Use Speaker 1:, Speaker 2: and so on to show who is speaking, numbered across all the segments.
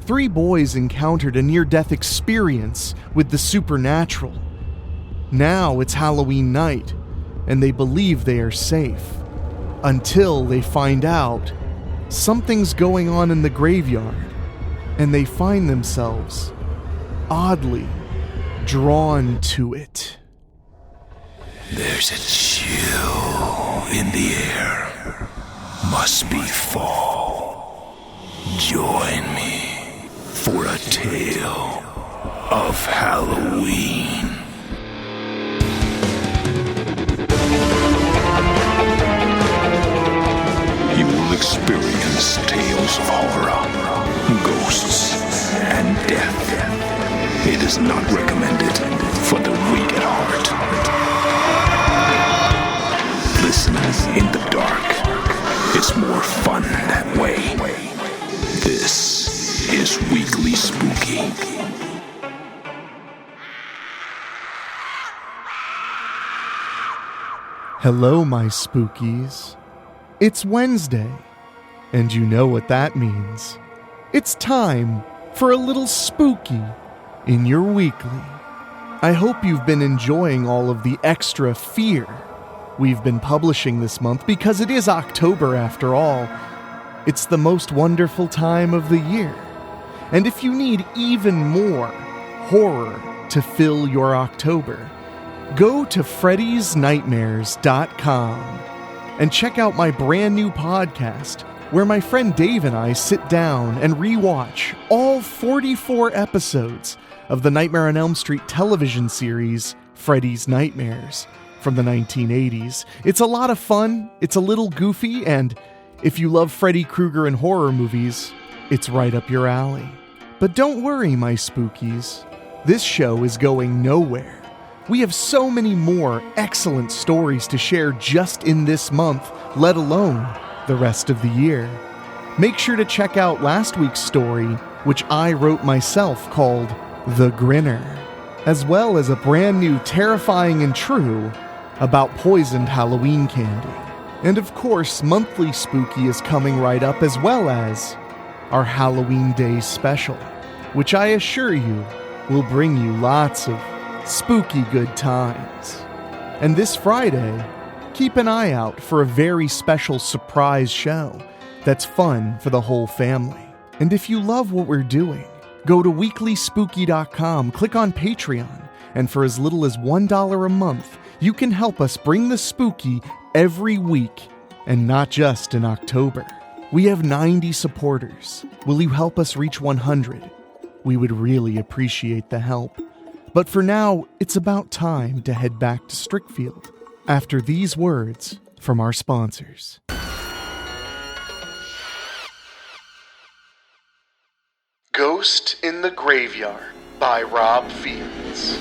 Speaker 1: 3 boys encountered a near-death experience with the supernatural. Now it's Halloween night, and they believe they are safe. Until they find out something's going on in the graveyard, and they find themselves oddly drawn to it.
Speaker 2: There's a chill in the air. Must be fall. Join me for a tale of Halloween. You will experience tales of horror, ghosts, and death. It is not recommended for the weak at heart. Listen in the dark. It's more fun that way. This is Weekly Spooky.
Speaker 1: Hello, my spookies. It's Wednesday, and you know what that means. It's time for a little spooky in your weekly. I hope you've been enjoying all of the extra fear we've been publishing this month, because it is October after all. It's the most wonderful time of the year. And if you need even more horror to fill your October, go to freddysnightmares.com and check out my brand new podcast, where my friend Dave and I sit down and rewatch all 44 episodes of the Nightmare on Elm Street television series, Freddy's Nightmares, from the 1980s. It's a lot of fun, it's a little goofy, and if you love Freddy Krueger and horror movies, it's right up your alley. But don't worry, my spookies. This show is going nowhere. We have so many more excellent stories to share just in this month, let alone the rest of the year. Make sure to check out last week's story, which I wrote myself, called The Grinner, as well as a brand new Terrifying and True about poisoned Halloween candy. And of course, Monthly Spooky is coming right up, as well as our Halloween Day special, which I assure you will bring you lots of spooky good times. And this Friday, keep an eye out for a very special surprise show that's fun for the whole family. And if you love what we're doing, go to weeklyspooky.com, click on Patreon, and for as little as $1 a month, you can help us bring the spooky every week, and not just in October. We have 90 supporters. Will you help us reach 100? We would really appreciate the help. But for now, it's about time to head back to Strickfield after these words from our sponsors. Ghost in the Graveyard by Rob Fields.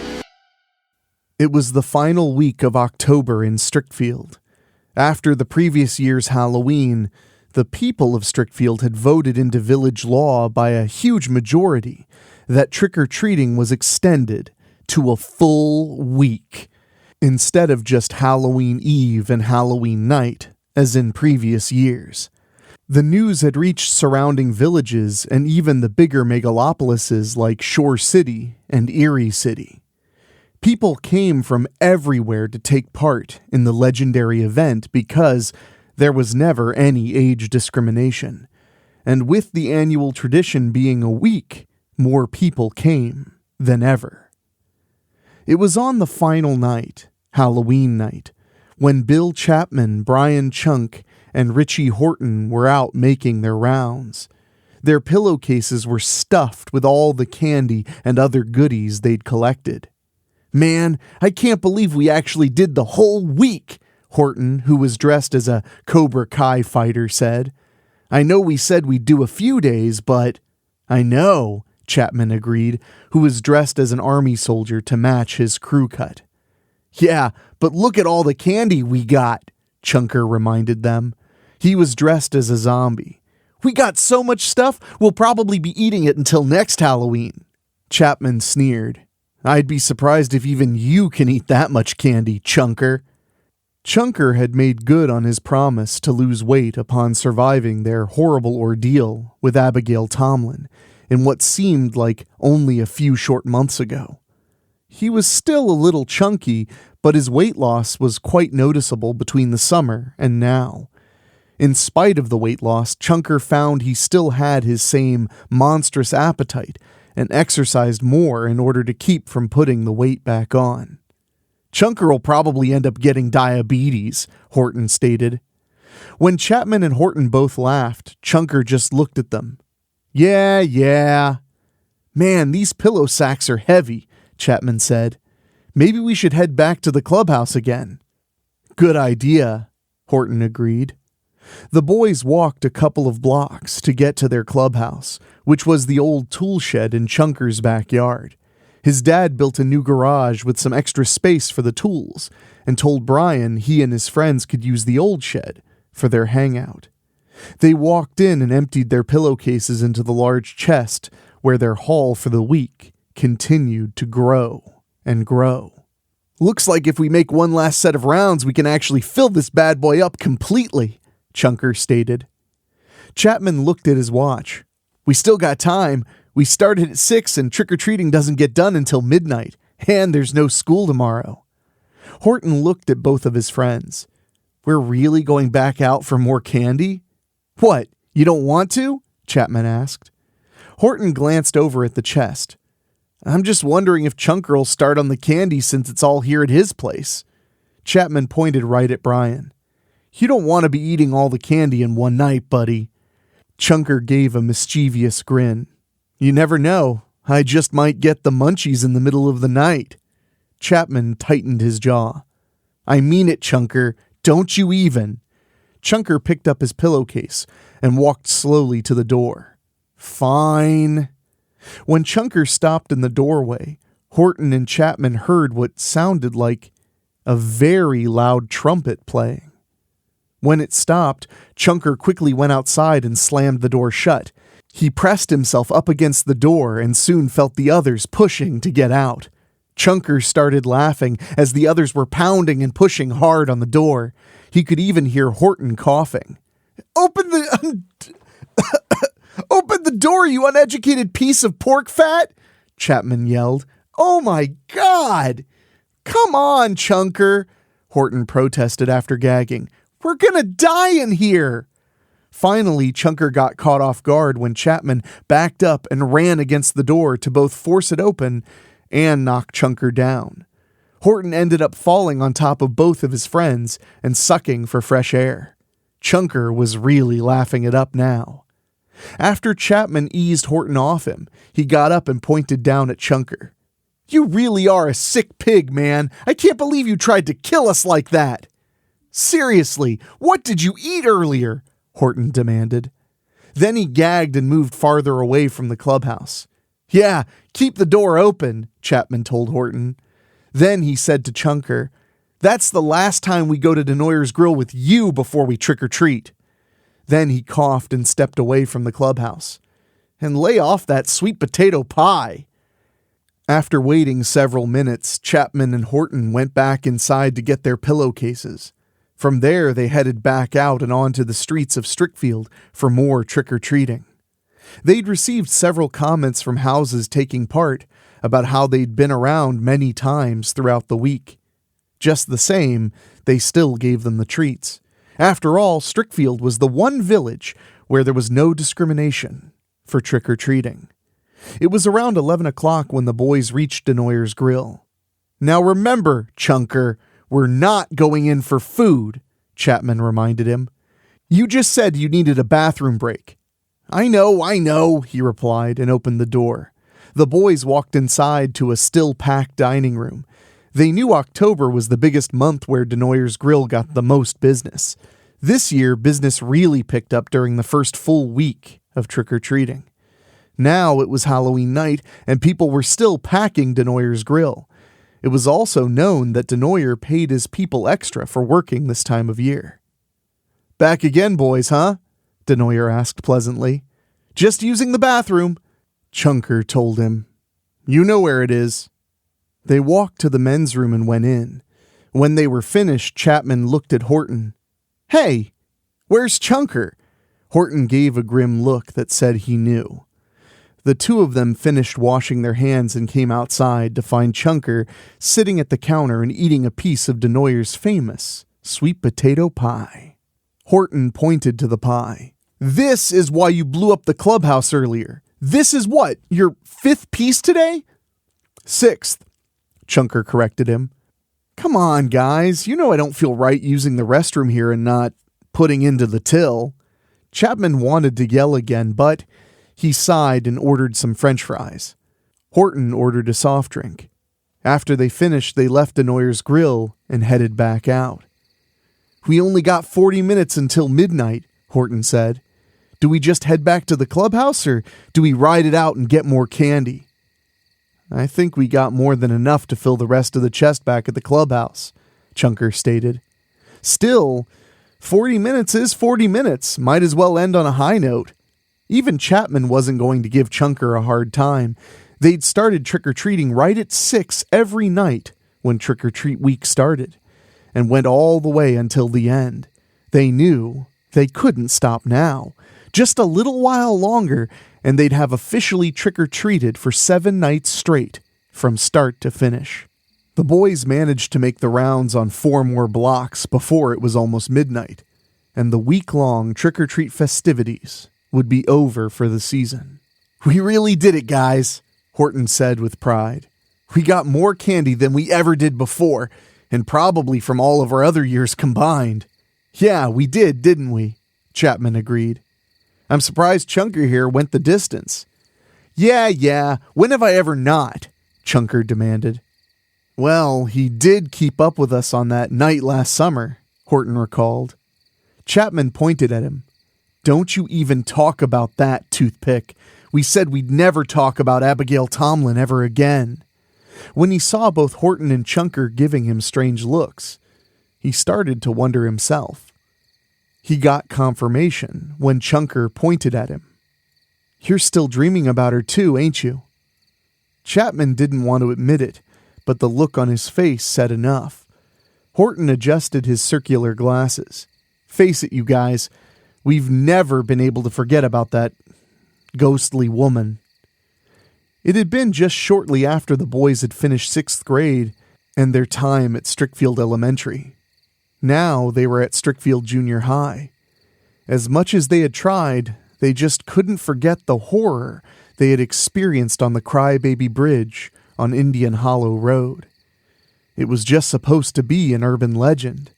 Speaker 1: It was the final week of October in Strickfield. After the previous year's Halloween, the people of Strickfield had voted into village law by a huge majority that trick-or-treating was extended to a full week, instead of just Halloween Eve and Halloween night, as in previous years. The news had reached surrounding villages and even the bigger megalopolises like Shore City and Eerie City. People came from everywhere to take part in the legendary event because there was never any age discrimination. And with the annual tradition being a week, more people came than ever. It was on the final night, Halloween night, when Bill Chapman, Brian Chunk, and Richie Horton were out making their rounds. Their pillowcases were stuffed with all the candy and other goodies they'd collected. "Man, I can't believe we actually did the whole week," Horton, who was dressed as a Cobra Kai fighter, said. "I know we said we'd do a few days, but—" "I know," Chapman agreed, who was dressed as an army soldier to match his crew cut. "Yeah, but look at all the candy we got," Chunker reminded them. He was dressed as a zombie. "We got so much stuff, we'll probably be eating it until next Halloween." Chapman sneered. "I'd be surprised if even you can eat that much candy, Chunker." Chunker had made good on his promise to lose weight upon surviving their horrible ordeal with Abigail Tomlin, in what seemed like only a few short months ago. He was still a little chunky, but his weight loss was quite noticeable between the summer and now. In spite of the weight loss, Chunker found he still had his same monstrous appetite and exercised more in order to keep from putting the weight back on. Chunker will probably end up getting diabetes, Horton stated. When Chapman and Horton both laughed, Chunker just looked at them. Yeah. Man, these pillow sacks are heavy, Chapman said. Maybe we should head back to the clubhouse again. Good idea, Horton agreed. The boys walked a couple of blocks to get to their clubhouse, which was the old tool shed in Chunker's backyard. His dad built a new garage with some extra space for the tools and told Brian he and his friends could use the old shed for their hangout. They walked in and emptied their pillowcases into the large chest where their haul for the week continued to grow and grow. Looks like if we make one last set of rounds, we can actually fill this bad boy up completely, Chunker stated. Chapman looked at his watch. We still got time. We started at 6 and trick-or-treating doesn't get done until midnight, and there's no school tomorrow. Horton looked at both of his friends. We're really going back out for more candy? What, you don't want to? Chapman asked. Horton glanced over at the chest. I'm just wondering if Chunker will start on the candy since it's all here at his place. Chapman pointed right at Brian. You don't want to be eating all the candy in one night, buddy. Chunker gave a mischievous grin. You never know. I just might get the munchies in the middle of the night. Chapman tightened his jaw. I mean it, Chunker. Don't you even. Chunker picked up his pillowcase and walked slowly to the door. Fine. When Chunker stopped in the doorway, Horton and Chapman heard what sounded like a very loud trumpet playing. When it stopped, Chunker quickly went outside and slammed the door shut. He pressed himself up against the door and soon felt the others pushing to get out. Chunker started laughing as the others were pounding and pushing hard on the door. He could even hear Horton coughing. Open the door, you uneducated piece of pork fat! Chapman yelled. Oh my God! Come on, Chunker! Horton protested after gagging. We're gonna die in here! Finally, Chunker got caught off guard when Chapman backed up and ran against the door to both force it open and knock Chunker down. Horton ended up falling on top of both of his friends and sucking for fresh air. Chunker was really laughing it up now. After Chapman eased Horton off him, he got up and pointed down at Chunker. You really are a sick pig, man. I can't believe you tried to kill us like that. Seriously, what did you eat earlier? Horton demanded. Then he gagged and moved farther away from the clubhouse. Yeah, keep the door open, Chapman told Horton. Then he said to Chunker, that's the last time we go to Denoyer's Grill with you before we trick-or-treat. Then he coughed and stepped away from the clubhouse. And lay off that sweet potato pie. After waiting several minutes, Chapman and Horton went back inside to get their pillowcases. From there, they headed back out and onto the streets of Strickfield for more trick-or-treating. They'd received several comments from houses taking part about how they'd been around many times throughout the week. Just the same, they still gave them the treats. After all, Strickfield was the one village where there was no discrimination for trick-or-treating. It was around 11 o'clock when the boys reached Denoyer's Grill. Now remember, Chunker, we're not going in for food, Chapman reminded him. You just said you needed a bathroom break. I know, he replied and opened the door. The boys walked inside to a still-packed dining room. They knew October was the biggest month where Denoyer's Grill got the most business. This year, business really picked up during the first full week of trick-or-treating. Now it was Halloween night, and people were still packing Denoyer's Grill. It was also known that Denoyer paid his people extra for working this time of year. Back again, boys, huh? Denoyer asked pleasantly. Just using the bathroom, Chunker told him. You know where it is. They walked to the men's room and went in. When they were finished, Chapman looked at Horton. Hey, where's Chunker? Horton gave a grim look that said he knew. The two of them finished washing their hands and came outside to find Chunker sitting at the counter and eating a piece of Denoyer's famous sweet potato pie. Horton pointed to the pie. "This is why you blew up the clubhouse earlier. This is what, your 5th piece today?" "6th, Chunker corrected him. "Come on, guys. You know I don't feel right using the restroom here and not putting into the till." Chapman wanted to yell again, but he sighed and ordered some French fries. Horton ordered a soft drink. After they finished, they left Denoyer's grill and headed back out. "We only got 40 minutes until midnight," Horton said. "Do we just head back to the clubhouse, or do we ride it out and get more candy?" "I think we got more than enough to fill the rest of the chest back at the clubhouse," Chunker stated. "Still, 40 minutes is 40 minutes. Might as well end on a high note." Even Chapman wasn't going to give Chunker a hard time. They'd started trick-or-treating right at 6 every night when trick-or-treat week started, and went all the way until the end. They knew they couldn't stop now. Just a little while longer, and they'd have officially trick-or-treated for 7 nights straight, from start to finish. The boys managed to make the rounds on 4 more blocks before it was almost midnight, and the week-long trick-or-treat festivities would be over for the season. "We really did it, guys," Horton said with pride. "We got more candy than we ever did before, and probably from all of our other years combined." "Yeah, we did, didn't we?" Chapman agreed. "I'm surprised Chunker here went the distance." Yeah, when have I ever not?" Chunker demanded. "Well, he did keep up with us on that night last summer," Horton recalled. Chapman pointed at him. "Don't you even talk about that, Toothpick. We said we'd never talk about Abigail Tomlin ever again." When he saw both Horton and Chunker giving him strange looks, he started to wonder himself. He got confirmation when Chunker pointed at him. "You're still dreaming about her too, ain't you?" Chapman didn't want to admit it, but the look on his face said enough. Horton adjusted his circular glasses. "Face it, you guys, we've never been able to forget about that ghostly woman." It had been just shortly after the boys had finished 6th grade and their time at Strickfield Elementary. Now they were at Strickfield Junior High. As much as they had tried, they just couldn't forget the horror they had experienced on the Crybaby Bridge on Indian Hollow Road. It was just supposed to be an urban legend.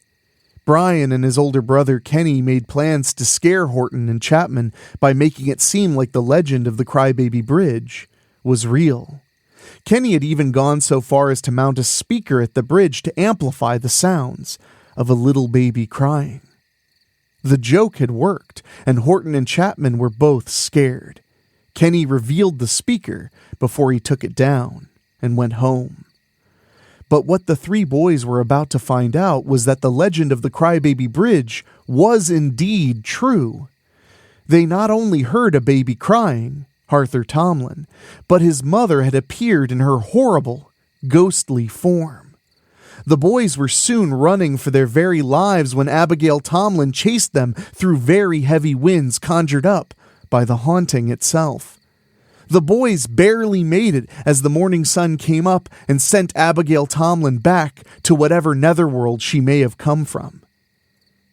Speaker 1: Brian and his older brother Kenny made plans to scare Horton and Chapman by making it seem like the legend of the Crybaby Bridge was real. Kenny had even gone so far as to mount a speaker at the bridge to amplify the sounds of a little baby crying. The joke had worked, and Horton and Chapman were both scared. Kenny revealed the speaker before he took it down and went home. But what the 3 boys were about to find out was that the legend of the Crybaby Bridge was indeed true. They not only heard a baby crying, Arthur Tomlin, but his mother had appeared in her horrible, ghostly form. The boys were soon running for their very lives when Abigail Tomlin chased them through very heavy winds conjured up by the haunting itself. The boys barely made it as the morning sun came up and sent Abigail Tomlin back to whatever netherworld she may have come from.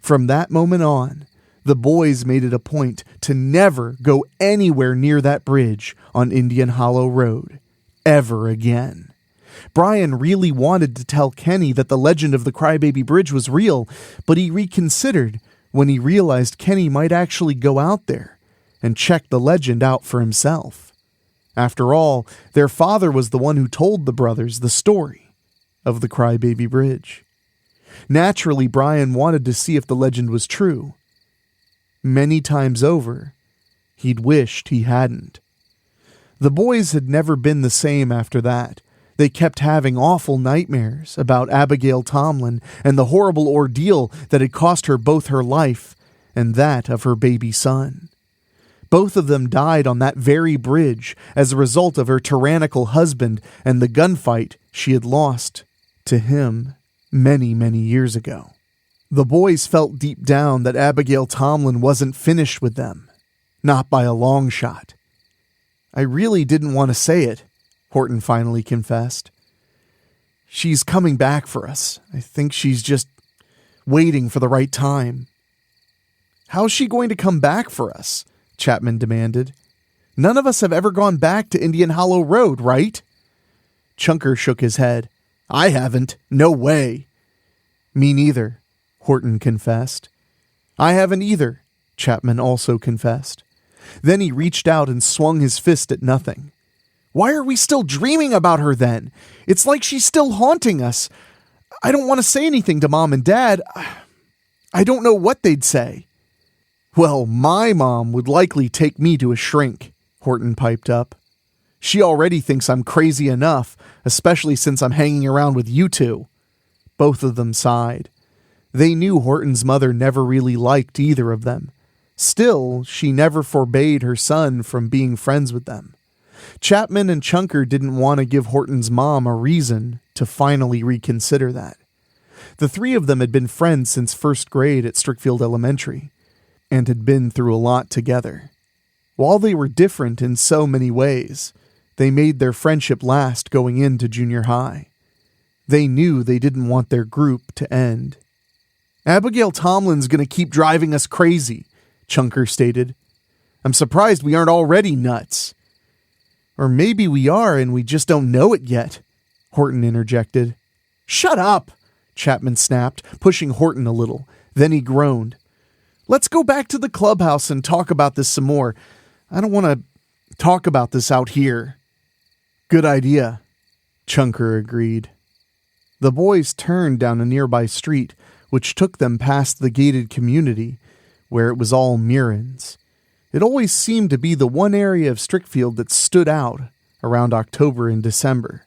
Speaker 1: From that moment on, the boys made it a point to never go anywhere near that bridge on Indian Hollow Road, ever again. Brian really wanted to tell Kenny that the legend of the Crybaby Bridge was real, but he reconsidered when he realized Kenny might actually go out there and check the legend out for himself. After all, their father was the one who told the brothers the story of the Crybaby Bridge. Naturally, Brian wanted to see if the legend was true. Many times over, he'd wished he hadn't. The boys had never been the same after that. They kept having awful nightmares about Abigail Tomlin and the horrible ordeal that had cost her both her life and that of her baby son. Both of them died on that very bridge as a result of her tyrannical husband and the gunfight she had lost to him many, many years ago. The boys felt deep down that Abigail Tomlin wasn't finished with them, not by a long shot. I really didn't want to say it, Horton finally confessed. She's coming back for us. I think she's just waiting for the right time. How's she going to come back for us? Chapman demanded. None of us have ever gone back to Indian Hollow Road, right? Chunker shook his head. I haven't. No way. Me neither, Horton confessed. I haven't either, Chapman also confessed. Then he reached out and swung his fist at nothing. Why are we still dreaming about her then? It's like she's still haunting us. I don't want to say anything to Mom and Dad. I don't know what they'd say. Well, my mom would likely take me to a shrink, Horton piped up. She already thinks I'm crazy enough, especially since I'm hanging around with you two. Both of them sighed. They knew Horton's mother never really liked either of them. Still, she never forbade her son from being friends with them. Chapman and Chunker didn't want to give Horton's mom a reason to finally reconsider that. The three of them had been friends since first grade at Strickfield Elementary, and had been through a lot together. While they were different in so many ways, they made their friendship last going into junior high. They knew they didn't want their group to end. Abigail Tomlin's gonna keep driving us crazy, Chunker stated. I'm surprised we aren't already nuts. Or maybe we are and we just don't know it yet, Horton interjected. Shut up, Chapman snapped, pushing Horton a little. Then he groaned. Let's go back to the clubhouse and talk about this some more. I don't want to talk about this out here. Good idea, Chunker agreed. The boys turned down a nearby street, which took them past the gated community, where it was all Mirrans. It always seemed to be the one area of Strickfield that stood out around October and December.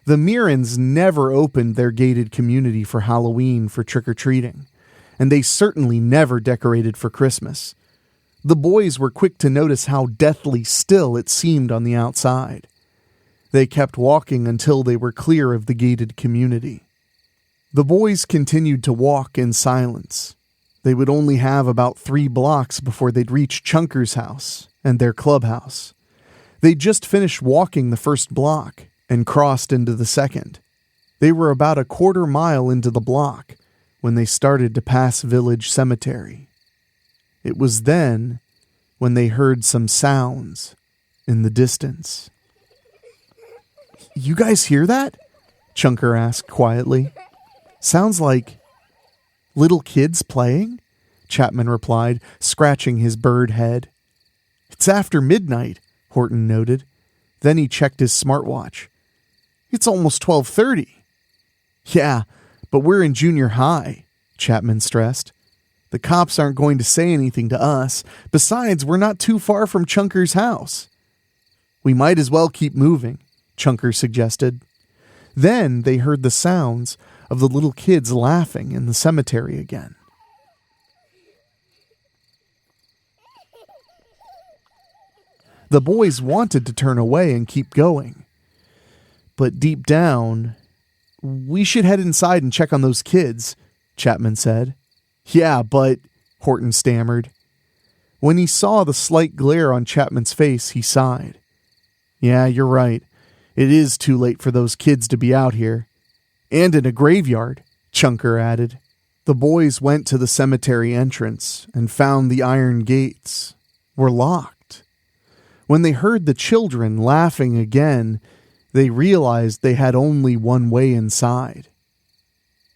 Speaker 1: The Mirrans never opened their gated community for Halloween for trick-or-treating, and they certainly never decorated for Christmas. The boys were quick to notice how deathly still it seemed on the outside. They kept walking until they were clear of the gated community. The boys continued to walk in silence. They would only have about 3 blocks before they'd reach Chunker's house and their clubhouse. They'd just finished walking the first block and crossed into the second. They were about a 1/4 mile into the block when they started to pass Village Cemetery. It was then when they heard some sounds in the distance. You guys hear that? Chunker asked quietly. Sounds like little kids playing? Chapman replied, scratching his bird head. It's after midnight, Horton noted. Then he checked his smartwatch. It's almost 12:30. Yeah, but we're in junior high, Chapman stressed. The cops aren't going to say anything to us. Besides, we're not too far from Chunker's house. We might as well keep moving, Chunker suggested. Then they heard the sounds of the little kids laughing in the cemetery again. The boys wanted to turn away and keep going. But deep down, we should head inside and check on those kids, Chapman said. Yeah, but, Horton stammered. When he saw the slight glare on Chapman's face, he sighed. Yeah, you're right. It is too late for those kids to be out here. And in a graveyard, Chunker added. The boys went to the cemetery entrance and found the iron gates were locked. When they heard the children laughing again, they realized they had only one way inside.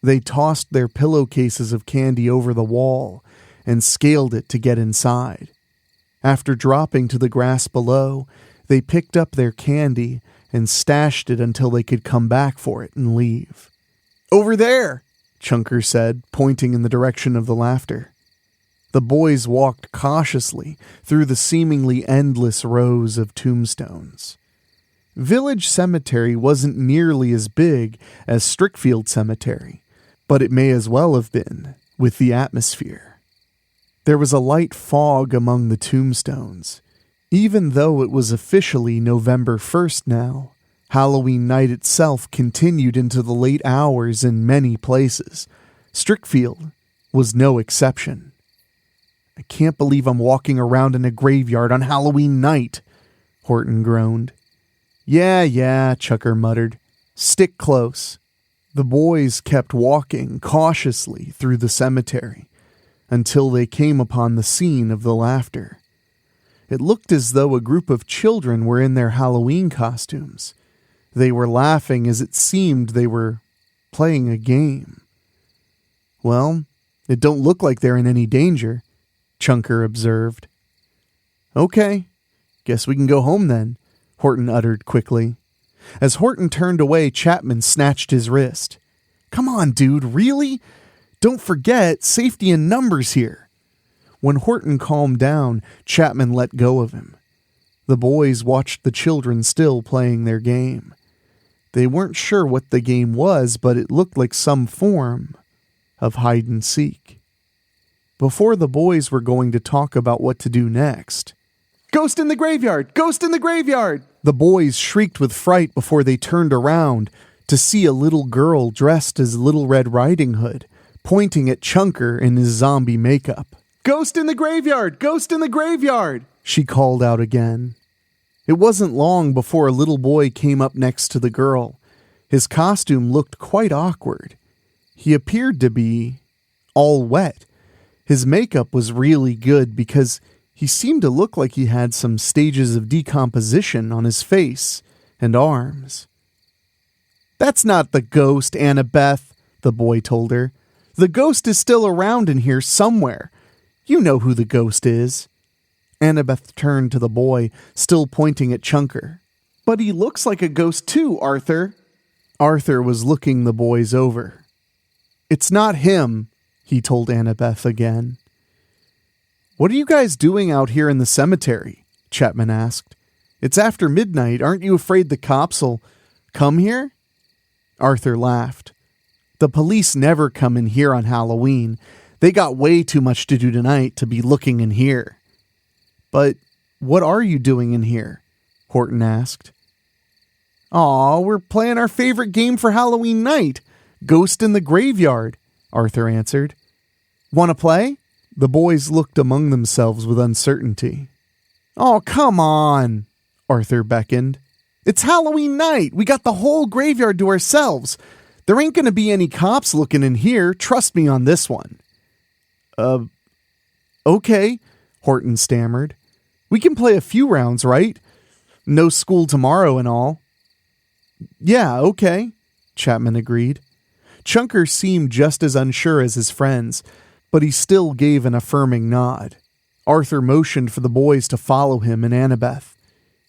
Speaker 1: They tossed their pillowcases of candy over the wall and scaled it to get inside. After dropping to the grass below, they picked up their candy and stashed it until they could come back for it and leave. Over there, Chunker said, pointing in the direction of the laughter. The boys walked cautiously through the seemingly endless rows of tombstones. Village Cemetery wasn't nearly as big as Strickfield Cemetery, but it may as well have been with the atmosphere. There was a light fog among the tombstones. Even though it was officially November 1st now, Halloween night itself continued into the late hours in many places. Strickfield was no exception. I can't believe I'm walking around in a graveyard on Halloween night, Horton groaned. Yeah, Chunker muttered. Stick close. The boys kept walking cautiously through the cemetery until they came upon the scene of the laughter. It looked as though a group of children were in their Halloween costumes. They were laughing as it seemed they were playing a game. Well, it don't look like they're in any danger, Chunker observed. Okay, guess we can go home then, Horton uttered quickly. As Horton turned away, Chapman snatched his wrist. Come on, dude, really? Don't forget, safety in numbers here. When Horton calmed down, Chapman let go of him. The boys watched the children still playing their game. They weren't sure what the game was, but it looked like some form of hide and seek. Before the boys were going to talk about what to do next, Ghost in the graveyard! Ghost in the graveyard! The boys shrieked with fright before they turned around to see a little girl dressed as Little Red Riding Hood, pointing at Chunker in his zombie makeup. Ghost in the graveyard! Ghost in the graveyard! She called out again. It wasn't long before a little boy came up next to the girl. His costume looked quite awkward. He appeared to be all wet. His makeup was really good because he seemed to look like he had some stages of decomposition on his face and arms. That's not the ghost, Annabeth, the boy told her. The ghost is still around in here somewhere. You know who the ghost is. Annabeth turned to the boy, still pointing at Chunker. But he looks like a ghost too, Arthur. Arthur was looking the boys over. It's not him, he told Annabeth again. What are you guys doing out here in the cemetery? Chapman asked. It's after midnight. Aren't you afraid the cops will come here? Arthur laughed. The police never come in here on Halloween. They got way too much to do tonight to be looking in here. But what are you doing in here? Horton asked. Aw, we're playing our favorite game for Halloween night, Ghost in the Graveyard, Arthur answered. Want to play? The boys looked among themselves with uncertainty. Oh, come on, Arthur beckoned. It's Halloween night. We got the whole graveyard to ourselves. There ain't going to be any cops looking in here. Trust me on this one. Okay, Horton stammered. We can play a few rounds, right? No school tomorrow and all. Yeah, okay, Chapman agreed. Chunker seemed just as unsure as his friends, but he still gave an affirming nod. Arthur motioned for the boys to follow him and Annabeth.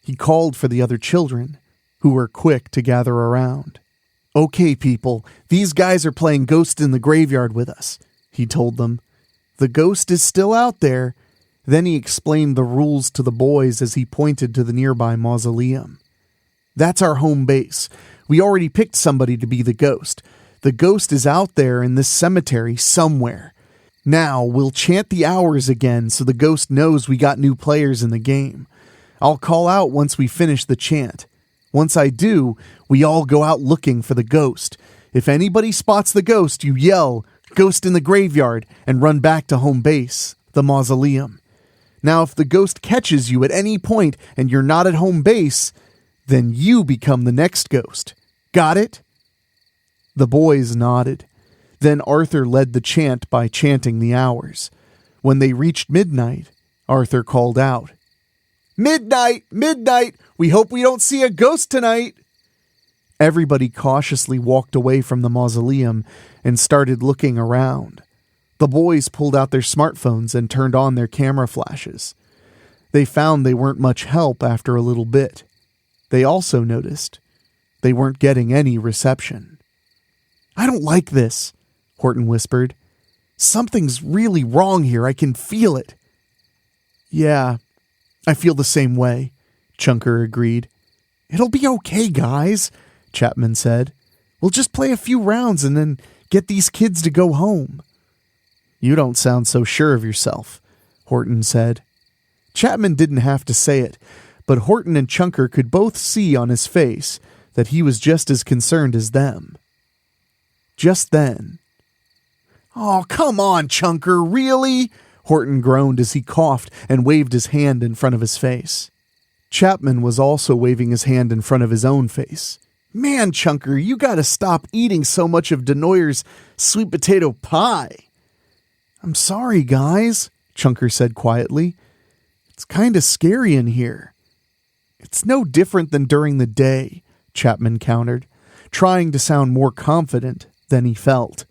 Speaker 1: He called for the other children, who were quick to gather around. Okay, people, these guys are playing Ghost in the Graveyard with us, he told them. The ghost is still out there. Then he explained the rules to the boys as he pointed to the nearby mausoleum. That's our home base. We already picked somebody to be the ghost. The ghost is out there in this cemetery somewhere. Now, we'll chant the hours again so the ghost knows we got new players in the game. I'll call out once we finish the chant. Once I do, we all go out looking for the ghost. If anybody spots the ghost, you yell, Ghost in the Graveyard, and run back to home base, the mausoleum. Now, if the ghost catches you at any point and you're not at home base, then you become the next ghost. Got it? The boys nodded. Then Arthur led the chant by chanting the hours. When they reached midnight, Arthur called out, Midnight! Midnight! We hope we don't see a ghost tonight! Everybody cautiously walked away from the mausoleum and started looking around. The boys pulled out their smartphones and turned on their camera flashes. They found they weren't much help after a little bit. They also noticed they weren't getting any reception. I don't like this, Horton whispered. Something's really wrong here. I can feel it. Yeah, I feel the same way, Chunker agreed. It'll be okay, guys, Chapman said. We'll just play a few rounds and then get these kids to go home. You don't sound so sure of yourself, Horton said. Chapman didn't have to say it, but Horton and Chunker could both see on his face that he was just as concerned as them. Just then, Oh, come on, Chunker, really? Horton groaned as he coughed and waved his hand in front of his face. Chapman was also waving his hand in front of his own face. Man, Chunker, you gotta stop eating so much of Denoyer's sweet potato pie. I'm sorry, guys, Chunker said quietly. It's kinda scary in here. It's no different than during the day, Chapman countered, trying to sound more confident than he felt.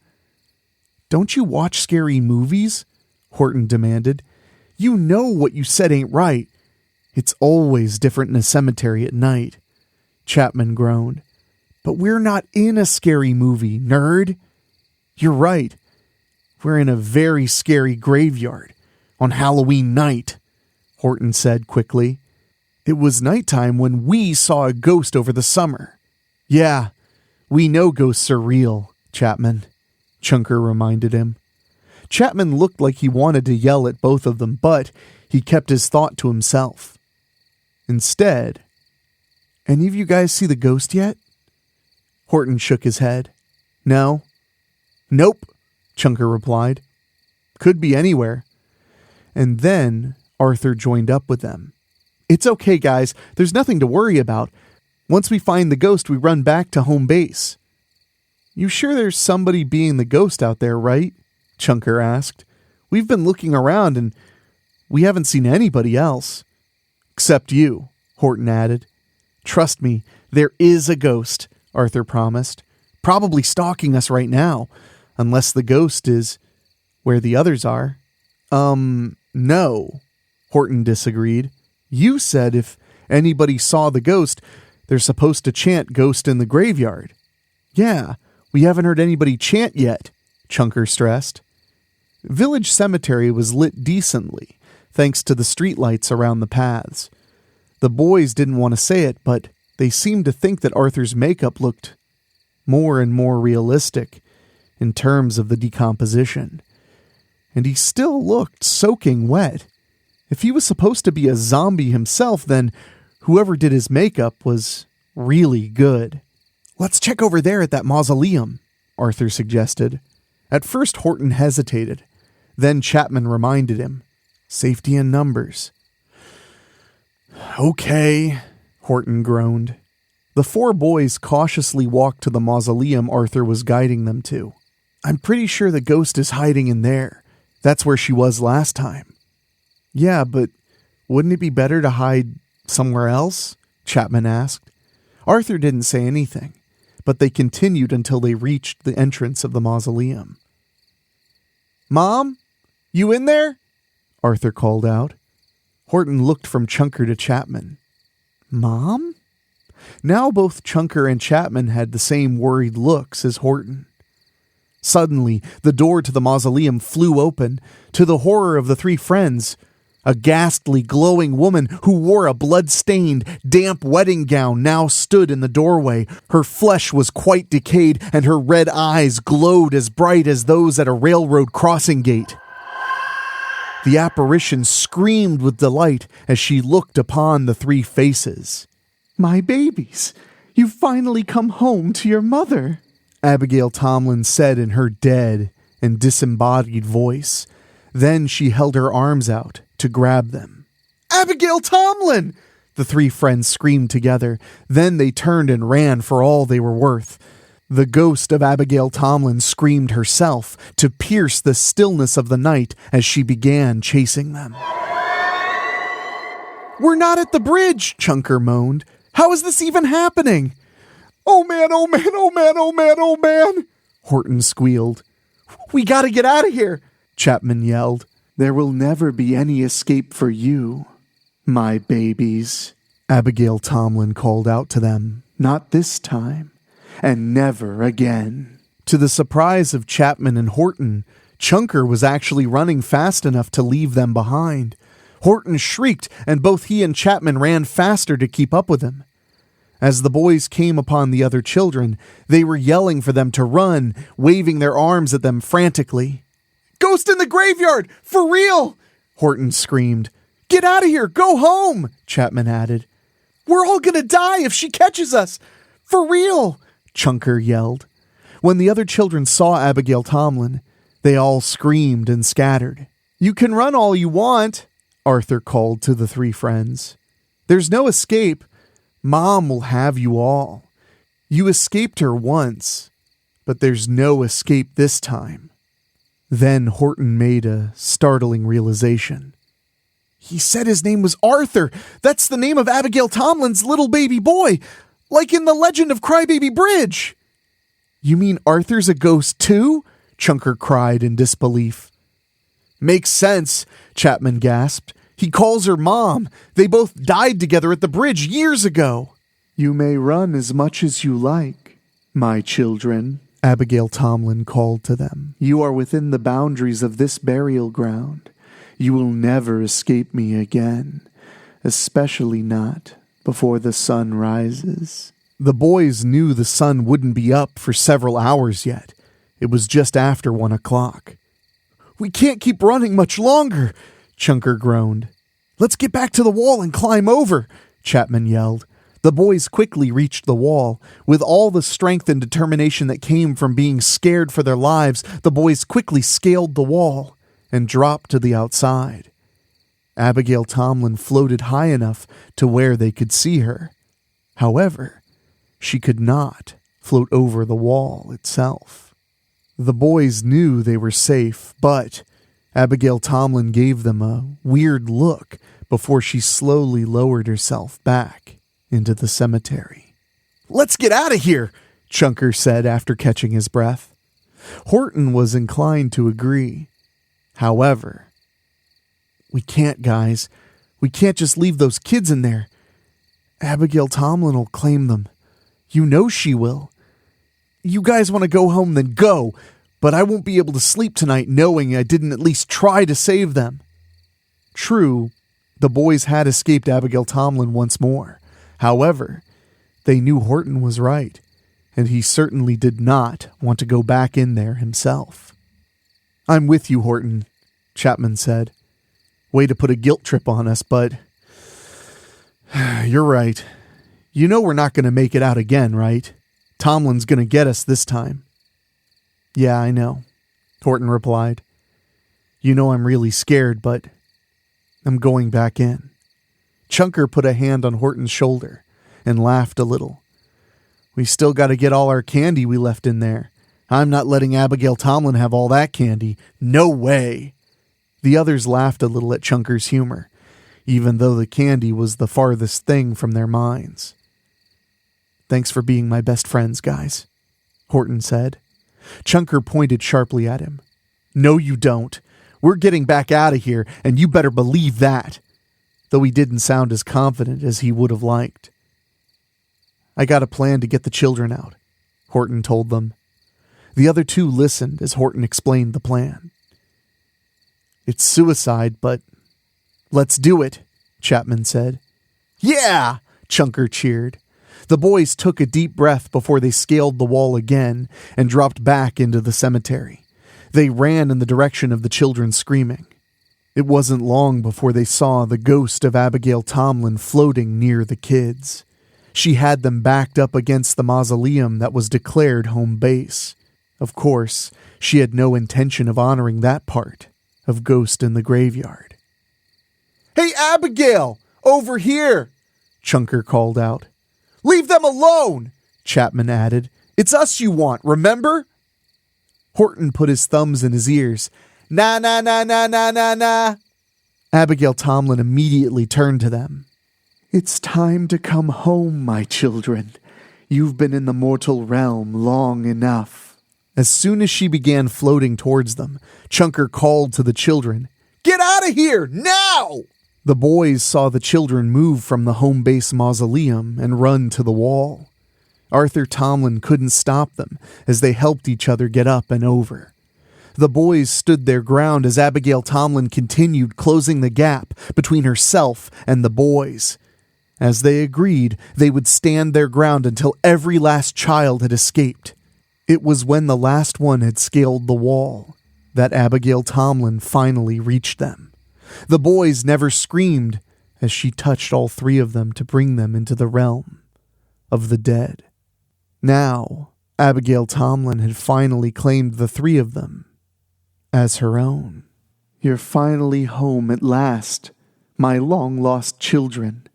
Speaker 1: Don't you watch scary movies? Horton demanded. You know what you said ain't right. It's always different in a cemetery at night. Chapman groaned. But we're not in a scary movie, nerd. You're right. We're in a very scary graveyard on Halloween night, Horton said quickly. It was nighttime when we saw a ghost over the summer. Yeah, we know ghosts are real, Chapman, Chunker reminded him. Chapman looked like he wanted to yell at both of them, but he kept his thought to himself. Instead, any of you guys see the ghost yet? Horton shook his head. No. Nope, Chunker replied. Could be anywhere. And then Arthur joined up with them. It's okay, guys. There's nothing to worry about. Once we find the ghost, we run back to home base. You sure there's somebody being the ghost out there, right? Chunker asked. We've been looking around and we haven't seen anybody else. Except you, Horton added. Trust me, there is a ghost, Arthur promised. Probably stalking us right now, unless the ghost is where the others are. No, Horton disagreed. You said if anybody saw the ghost, they're supposed to chant ghost in the graveyard. Yeah, we haven't heard anybody chant yet, Chunker stressed. Village cemetery was lit decently, thanks to the streetlights around the paths. The boys didn't want to say it, but they seemed to think that Arthur's makeup looked more and more realistic in terms of the decomposition. And he still looked soaking wet. If he was supposed to be a zombie himself, then whoever did his makeup was really good. Let's check over there at that mausoleum, Arthur suggested. At first Horton hesitated. Then Chapman reminded him. Safety in numbers. Okay, Horton groaned. The four boys cautiously walked to the mausoleum Arthur was guiding them to. I'm pretty sure the ghost is hiding in there. That's where she was last time. Yeah, but wouldn't it be better to hide somewhere else? Chapman asked. Arthur didn't say anything, but they continued until they reached the entrance of the mausoleum. Mom? You in there? Arthur called out. Horton looked from Chunker to Chapman. Mom? Now both Chunker and Chapman had the same worried looks as Horton. Suddenly, the door to the mausoleum flew open. To the horror of the three friends, a ghastly, glowing woman who wore a blood-stained, damp wedding gown now stood in the doorway. Her flesh was quite decayed, and her red eyes glowed as bright as those at a railroad crossing gate. The apparition screamed with delight as she looked upon the three faces. My babies, you've finally come home to your mother, Abigail Tomlin said in her dead and disembodied voice. Then she held her arms out to grab them. Abigail Tomlin! The three friends screamed together. Then they turned and ran for all they were worth. The ghost of Abigail Tomlin screamed herself to pierce the stillness of the night as she began chasing them. We're not at the bridge, Chunker moaned. How is this even happening? Oh man, oh man, oh man, oh man, oh man, Horton squealed. We gotta get out of here, Chapman yelled. There will never be any escape for you, my babies, Abigail Tomlin called out to them. Not this time. And never again. To the surprise of Chapman and Horton, Chunker was actually running fast enough to leave them behind. Horton shrieked, and both he and Chapman ran faster to keep up with him. As the boys came upon the other children, they were yelling for them to run, waving their arms at them frantically. Ghost in the graveyard! For real! Horton screamed. Get out of here! Go home! Chapman added. We're all gonna die if she catches us! For real! Chunker yelled. When the other children saw Abigail Tomlin, they all screamed and scattered. You can run all you want, Arthur called to the three friends. There's no escape. Mom will have you all. You escaped her once, but there's no escape this time. Then Horton made a startling realization. He said his name was Arthur. That's the name of Abigail Tomlin's little baby boy, like in the Legend of Crybaby Bridge. You mean Arthur's a ghost too? Chunker cried in disbelief. Makes sense, Chapman gasped. He calls her Mom. They both died together at the bridge years ago. You may run as much as you like, my children, Abigail Tomlin called to them. You are within the boundaries of this burial ground. You will never escape me again, especially not before the sun rises. The boys knew the sun wouldn't be up for several hours yet. It was just after 1 o'clock. We can't keep running much longer, Chunker groaned. Let's get back to the wall and climb over, Chapman yelled. The boys quickly reached the wall. With all the strength and determination that came from being scared for their lives, the boys quickly scaled the wall and dropped to the outside. Abigail Tomlin floated high enough to where they could see her. However, she could not float over the wall itself. The boys knew they were safe, but Abigail Tomlin gave them a weird look before she slowly lowered herself back into the cemetery. Let's get out of here, Chunker said after catching his breath. Horton was inclined to agree. However, we can't, guys. We can't just leave those kids in there. Abigail Tomlin will claim them. You know she will. You guys want to go home, then go, but I won't be able to sleep tonight knowing I didn't at least try to save them. True, the boys had escaped Abigail Tomlin once more. However, they knew Horton was right, and he certainly did not want to go back in there himself. I'm with you, Horton, Chapman said. Way to put a guilt trip on us, but you're right. You know we're not going to make it out again, right? Tomlin's going to get us this time. Yeah, I know, Horton replied. You know I'm really scared, but I'm going back in. Chunker put a hand on Horton's shoulder and laughed a little. We still got to get all our candy we left in there. I'm not letting Abigail Tomlin have all that candy. No way. The others laughed a little at Chunker's humor, even though the candy was the farthest thing from their minds. Thanks for being my best friends, guys, Horton said. Chunker pointed sharply at him. No, you don't. We're getting back out of here, and you better believe that. Though he didn't sound as confident as he would have liked. I got a plan to get the children out, Horton told them. The other two listened as Horton explained the plan. It's suicide, but let's do it, Chapman said. Yeah, Chunker cheered. The boys took a deep breath before they scaled the wall again and dropped back into the cemetery. They ran in the direction of the children screaming. It wasn't long before they saw the ghost of Abigail Tomlin floating near the kids. She had them backed up against the mausoleum that was declared home base. Of course, she had no intention of honoring that part of Ghost in the Graveyard. Hey, Abigail! Over here! Chunker called out. Leave them alone! Chapman added. It's us you want, remember? Horton put his thumbs in his ears. Na na na na na na na. Abigail Tomlin immediately turned to them. It's time to come home, my children. You've been in the mortal realm long enough. As soon as she began floating towards them, Chunker called to the children. Get out of here, now! The boys saw the children move from the home base mausoleum and run to the wall. Arthur Tomlin couldn't stop them as they helped each other get up and over. The boys stood their ground as Abigail Tomlin continued closing the gap between herself and the boys. As they agreed, they would stand their ground until every last child had escaped. It was when the last one had scaled the wall that Abigail Tomlin finally reached them. The boys never screamed as she touched all three of them to bring them into the realm of the dead. Now, Abigail Tomlin had finally claimed the three of them as her own. You're finally home at last, my long-lost children.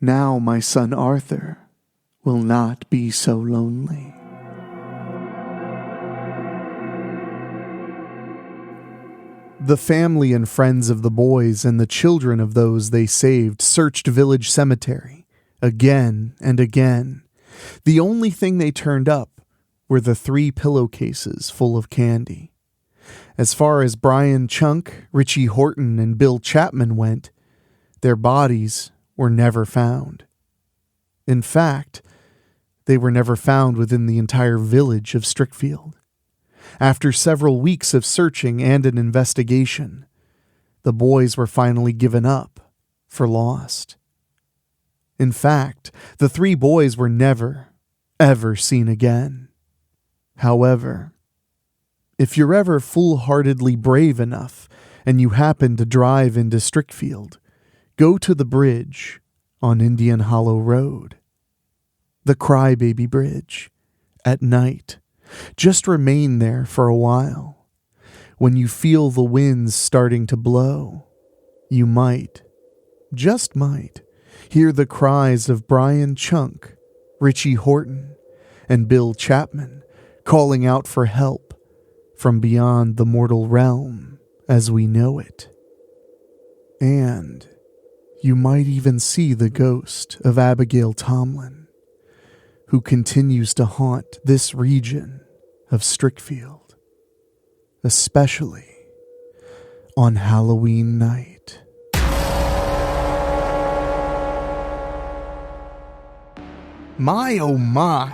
Speaker 1: Now my son Arthur will not be so lonely. The family and friends of the boys and the children of those they saved searched Village Cemetery again and again. The only thing they turned up were the 3 pillowcases full of candy. As far as Brian Chunk, Richie Horton, and Bill Chapman went, their bodies were never found. In fact, they were never found within the entire village of Strickfield. After several weeks of searching and an investigation, the boys were finally given up for lost. In fact, the 3 boys were never, ever seen again. However, if you're ever foolhardily brave enough and you happen to drive into Strickfield, go to the bridge on Indian Hollow Road. The Crybaby Bridge, at night. Just remain there for a while. When you feel the winds starting to blow, you might, just might, hear the cries of Brian Chunk, Richie Horton, and Bill Chapman calling out for help from beyond the mortal realm as we know it. And you might even see the ghost of Abigail Tomlin, who continues to haunt this region of Strickfield, especially on Halloween night. My oh my,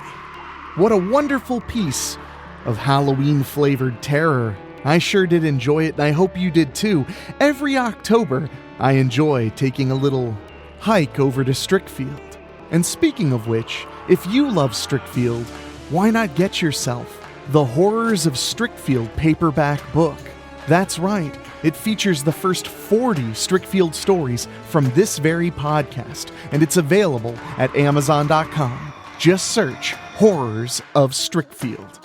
Speaker 1: what a wonderful piece of Halloween-flavored terror. I sure did enjoy it, and I hope you did too. Every October, I enjoy taking a little hike over to Strickfield. And speaking of which, if you love Strickfield, why not get yourself the Horrors of Strickfield paperback book? That's right, it features the first 40 Strickfield stories from this very podcast, and it's available at Amazon.com. Just search Horrors of Strickfield.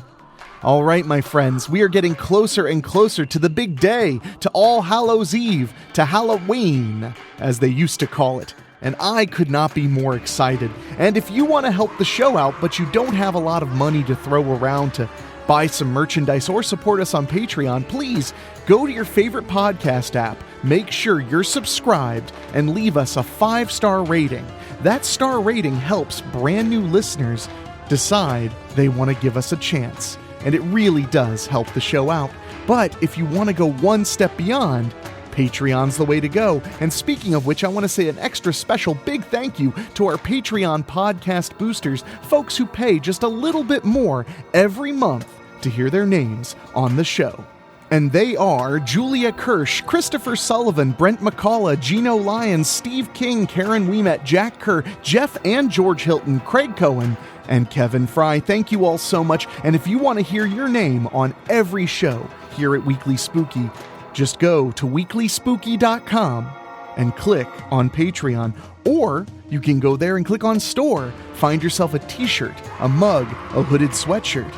Speaker 1: All right, my friends, we are getting closer and closer to the big day, to All Hallows Eve, to Halloween, as they used to call it. And I could not be more excited. And if you want to help the show out, but you don't have a lot of money to throw around to buy some merchandise or support us on Patreon, please go to your favorite podcast app, make sure you're subscribed, and leave us a 5-star rating. That star rating helps brand new listeners decide they want to give us a chance. And it really does help the show out. But if you want to go one step beyond, Patreon's the way to go. And speaking of which, I want to say an extra special big thank you to our Patreon podcast boosters, folks who pay just a little bit more every month to hear their names on the show. And they are Julia Kirsch, Christopher Sullivan, Brent McCullough, Gino Lyons, Steve King, Karen Weemet, Jack Kerr, Jeff and George Hilton, Craig Cohen, and Kevin Fry. Thank you all so much. And if you want to hear your name on every show here at Weekly Spooky, just go to weeklyspooky.com and click on Patreon. Or you can go there and click on Store, find yourself a t-shirt, a mug, a hooded sweatshirt,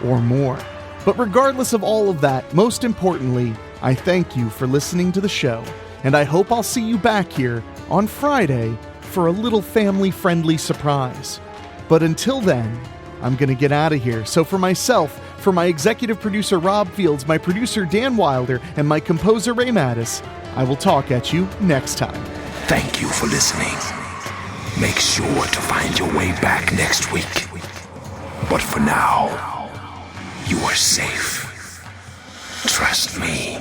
Speaker 1: or more. But regardless of all of that, most importantly, I thank you for listening to the show. And I hope I'll see you back here on Friday for a little family-friendly surprise. But until then, I'm going to get out of here. So for myself, for my executive producer Rob Fields, my producer Dan Wilder, and my composer Ray Mattis, I will talk at you next time.
Speaker 2: Thank you for listening. Make sure to find your way back next week. But for now, you are safe. Trust me.